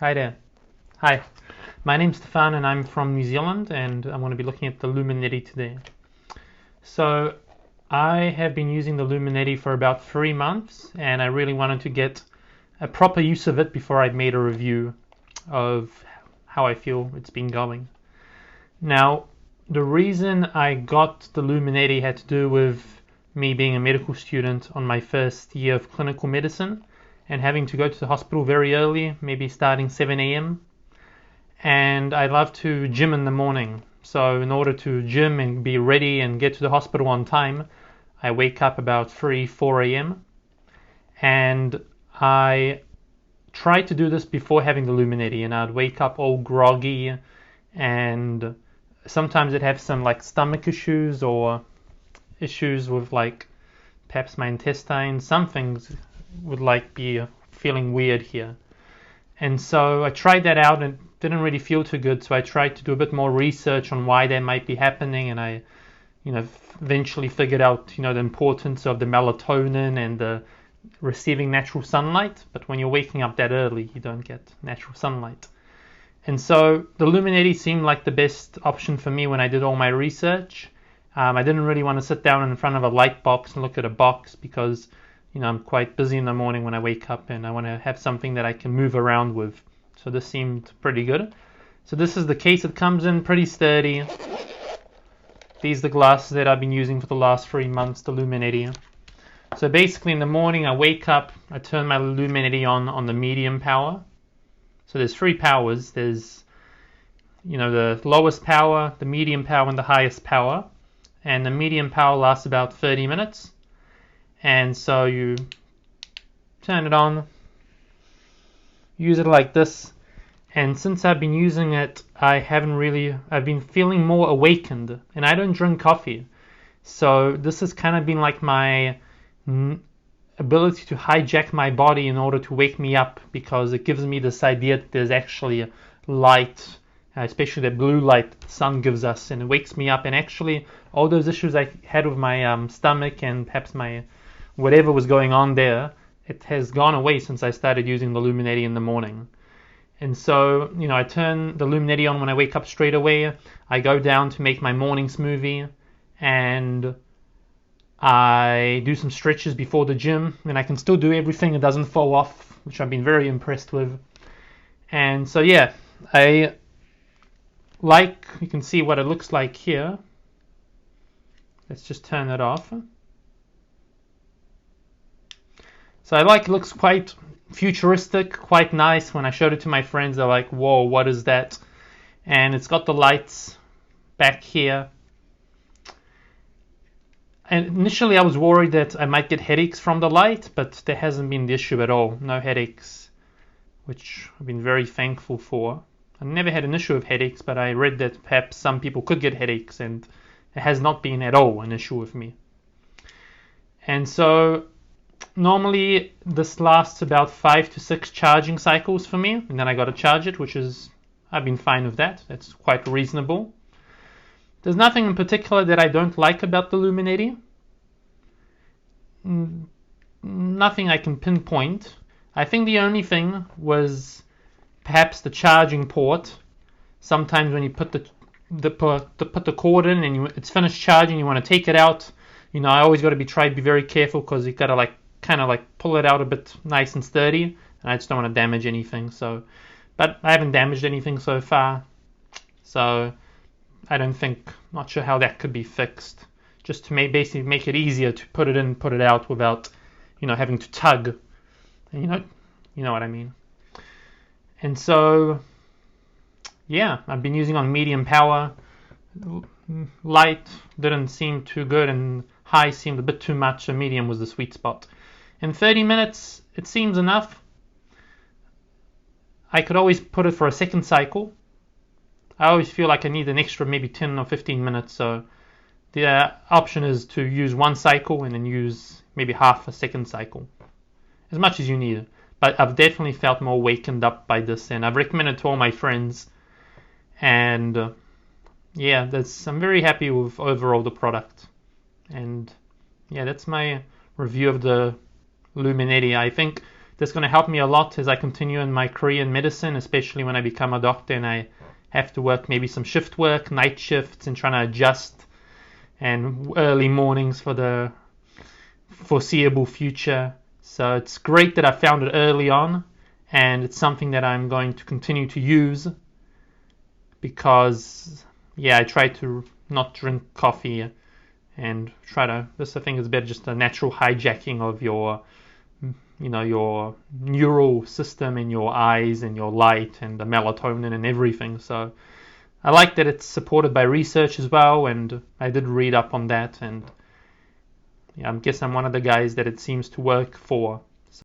Hi there. Hi, my name's Stefan and I'm from New Zealand and I'm going to be looking at the Luminette today. So I have been using the Luminette for about 3 months and I really wanted to get a proper use of it before I made a review of how I feel it's been going. Now, the reason I got the Luminette had to do with me being a medical student on my first year of clinical medicine and having to go to the hospital very early, maybe starting 7 a.m. And I love to gym in the morning. So in order to gym and be ready and get to the hospital on time, I wake up about 3, 4 a.m. And I try to do this before having the Luminette, and I'd wake up all groggy, and sometimes I'd have some like stomach issues or issues with like perhaps my intestines. Some things would like be feeling weird here. And so I tried that out and didn't really feel too good. So I tried to do a bit more research on why that might be happening, and I, eventually figured out, the importance of the melatonin and the receiving natural sunlight. But when you're waking up that early, you don't get natural sunlight. And so the Luminette seemed like the best option for me when I did all my research. I didn't really want to sit down in front of a light box and look at a box because I'm quite busy in the morning when I wake up and I want to have something that I can move around with. So this seemed pretty good. So this is the case it comes in, pretty sturdy. These are the glasses that I've been using for the last 3 months, the Luminette. So basically in the morning I wake up, I turn my Luminette on the medium power. So there's 3 powers. There's, the lowest power, the medium power, and the highest power. And the medium power lasts about 30 minutes. And so you turn it on, use it like this, and since I've been using it, I've been feeling more awakened, and I don't drink coffee. So this has kind of been like my ability to hijack my body in order to wake me up, because it gives me this idea that there's actually light, especially the blue light the sun gives us, and it wakes me up. And actually all those issues I had with my stomach and perhaps my whatever was going on there, it has gone away since I started using the Luminette in the morning. And so, I turn the Luminette on when I wake up straight away. I go down to make my morning smoothie, and I do some stretches before the gym, and I can still do everything. It doesn't fall off, which I've been very impressed with. And so, yeah, you can see what it looks like here. Let's just turn it off. So it looks quite futuristic, quite nice. When I showed it to my friends, they're like, whoa, what is that? And it's got the lights back here. And initially I was worried that I might get headaches from the light, but there hasn't been the issue at all. No headaches, which I've been very thankful for. I never had an issue with headaches, but I read that perhaps some people could get headaches, and it has not been at all an issue with me. And so normally this lasts about 5 to 6 charging cycles for me, and then I got to charge it, I've been fine with that. That's quite reasonable. There's nothing in particular that I don't like about the Luminette. Nothing I can pinpoint. I think the only thing was perhaps the charging port. Sometimes when you put the cord in and it's finished charging, you want to take it out. I always got to be very careful, because you got to kind of pull it out a bit nice and sturdy, and I just don't want to damage anything. But I haven't damaged anything so far, so not sure how that could be fixed, just to basically make it easier to put it in, put it out without having to tug, and you know what I mean. And so yeah, I've been using on medium power. Light didn't seem too good, and high seemed a bit too much, so medium was the sweet spot. In 30 minutes, it seems enough. I could always put it for a second cycle. I always feel like I need an extra maybe 10 or 15 minutes, so the option is to use one cycle and then use maybe half a second cycle, as much as you need. But I've definitely felt more wakened up by this, and I've recommended it to all my friends. And I'm very happy with overall the product. And yeah, that's my review of the Luminette. I think that's going to help me a lot as I continue in my career in medicine, especially when I become a doctor and I have to work maybe some shift work, night shifts, and trying to adjust, and early mornings for the foreseeable future. So it's great that I found it early on, and it's something that I'm going to continue to use because, I try to not drink coffee and this I think is better, just a natural hijacking of your neural system in your eyes and your light and the melatonin and everything. So I like that it's supported by research as well, and I did read up on that, and I guess I'm one of the guys that it seems to work for.